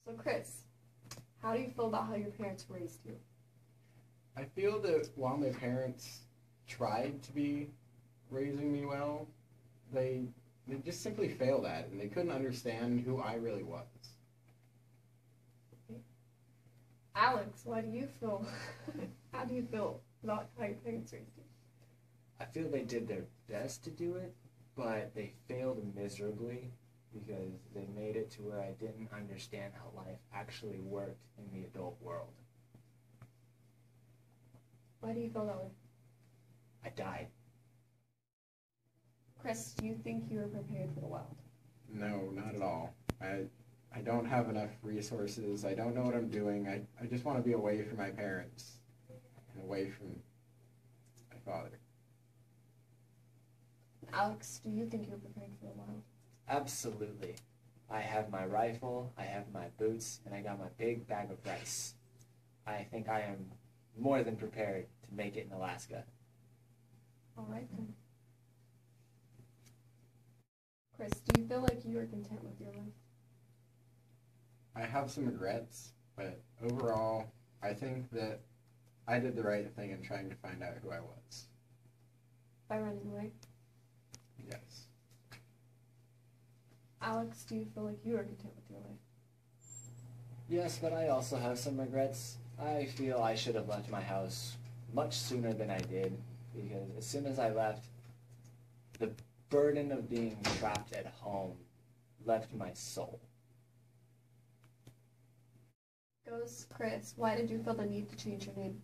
So Chris, how do you feel about how your parents raised you? I feel that while my parents tried to be raising me well, they they just simply failed at it, and they couldn't understand who I really was. Alex, why do you feel, how do you feel about how your parents raised you? I feel they did their best to do it, but they failed miserably because they made it to where I didn't understand how life actually worked in the adult world. Why do you feel that way? I died. Chris, do you think you were prepared for the wild? No, not at all. I don't have enough resources. I don't know what I'm doing. I just want to be away from my parents and away from my father. Alex, do you think you're prepared for the wild? Absolutely. I have my rifle, I have my boots, and I got my big bag of rice. I think I am more than prepared to make it in Alaska. All right then. Chris, do you feel like you are content with your life? I have some regrets, but overall, I think that I did the right thing in trying to find out who I was. By running away? Yes. Alex, do you feel like you are content with your life? Yes, but I also have some regrets. I feel I should have left my house much sooner than I did, because as soon as I left, the burden of being trapped at home left my soul. Goes Chris, why did you feel the need to change your name?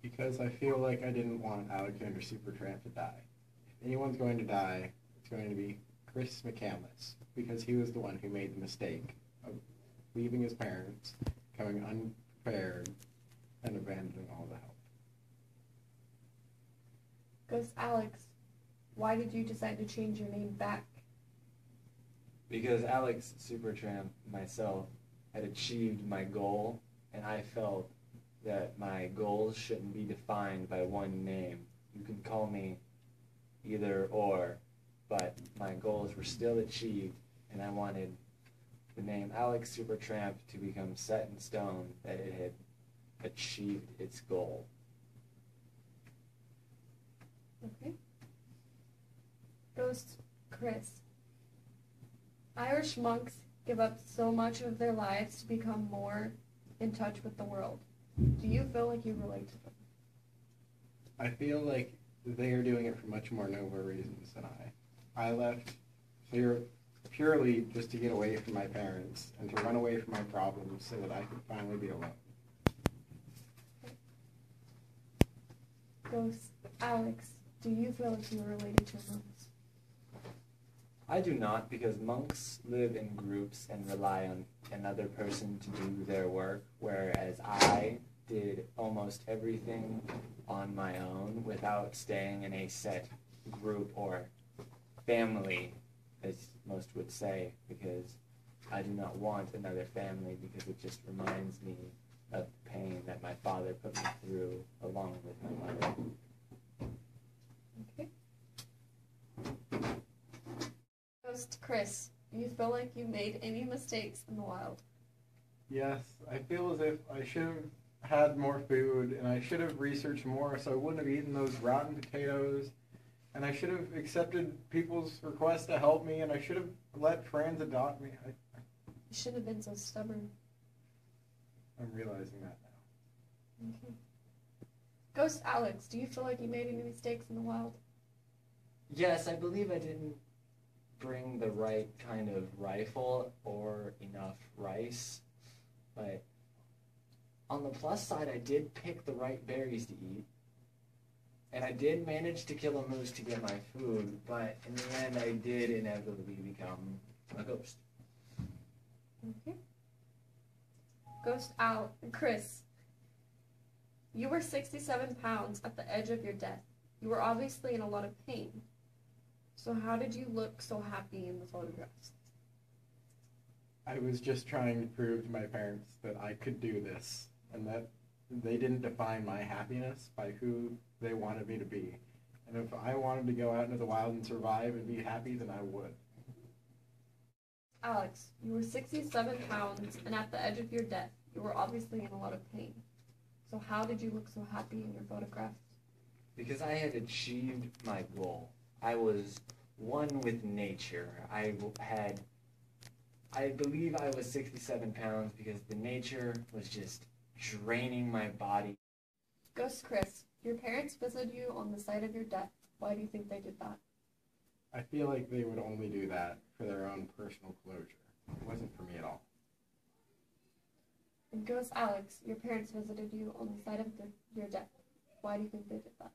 Because I feel like I didn't want Alexander Supertramp to die. If anyone's going to die, it's going to be Chris McCandless, because he was the one who made the mistake of leaving his parents, coming unprepared, and abandoning all the help. Goes Alex, why did you decide to change your name back? Because Alex Supertramp, myself, had achieved my goal, and I felt that my goals shouldn't be defined by one name. You can call me either or, but my goals were still achieved, and I wanted the name Alex Supertramp to become set in stone, that it had achieved its goal. Okay. Goes Chris. Irish monks give up so much of their lives to become more in touch with the world. Do you feel like you relate to them? I feel like they are doing it for much more noble reasons than I. I left here purely just to get away from my parents and to run away from my problems so that I could finally be alone. Goes Alex, do you feel like you are related to monks? I do not, because monks live in groups and rely on another person to do their work, whereas I did almost everything on my own without staying in a set group or family, as most would say, because I do not want another family, because it just reminds me of the pain that my father put me through along with my mother. Okay. Goes to Chris, do you feel like you made any mistakes in the wild? Yes, I feel as if I should have had more food, and I should have researched more so I wouldn't have eaten those rotten potatoes, and I should have accepted people's requests to help me, and I should have let friends adopt me. You shouldn't have been so stubborn. I'm realizing that now. Okay. Ghost Alex, do you feel like you made any mistakes in the wild? Yes, I believe I didn't bring the right kind of rifle or enough rice, but on the plus side, I did pick the right berries to eat, and I did manage to kill a moose to get my food, but in the end, I did inevitably become a ghost. Okay. Ghost out. Chris, you were 67 pounds at the edge of your death. You were obviously in a lot of pain. So how did you look so happy in the photographs? I was just trying to prove to my parents that I could do this, and that they didn't define my happiness by who they wanted me to be. And if I wanted to go out into the wild and survive and be happy, then I would. Alex, you were 67 pounds, and at the edge of your death, you were obviously in a lot of pain. So how did you look so happy in your photographs? Because I had achieved my goal. I was one with nature. I believe I was 67 pounds because the nature was just draining my body. Ghost Chris, your parents visited you on the site of your death. Why do you think they did that? I feel like they would only do that for their own personal closure. It wasn't for me at all. And Ghost Alex, your parents visited you on the site of your death. Why do you think they did that?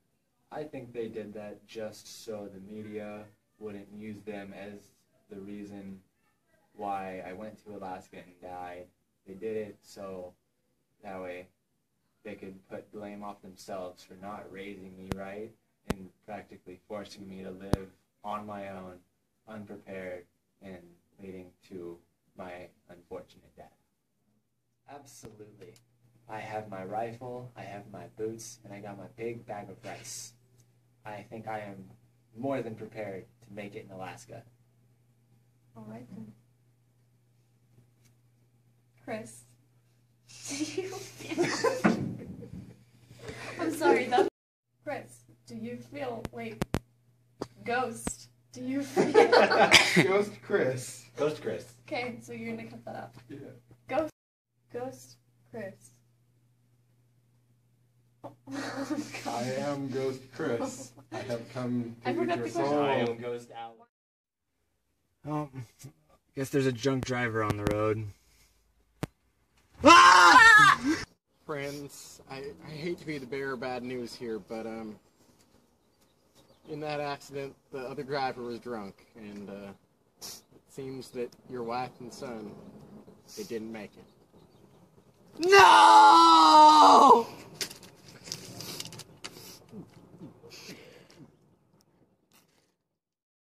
I think they did that just so the media wouldn't use them as the reason why I went to Alaska and died. They did it so that way they could put blame off themselves for not raising me right and practically forcing me to live on my own, unprepared, and leading to my unfortunate death. Absolutely. I have my rifle, I have my boots, and I got my big bag of rice. I think I am more than prepared to make it in Alaska. All right then. Chris, do you feel... I'm sorry, that's... Chris, do you feel... Wait. Ghost, do you feel... Ghost Chris. Ghost Chris. Okay, so you're gonna cut that out. Yeah. Ghost Chris. Oh, I God. am Ghost Chris. I have come I to forgot eat your the question. soul. I am Ghost Alex. Oh, guess there's a drunk driver on the road. Friends, I hate to be the bearer of bad news here, but in that accident, the other driver was drunk, and it seems that your wife and son, they didn't make it. No!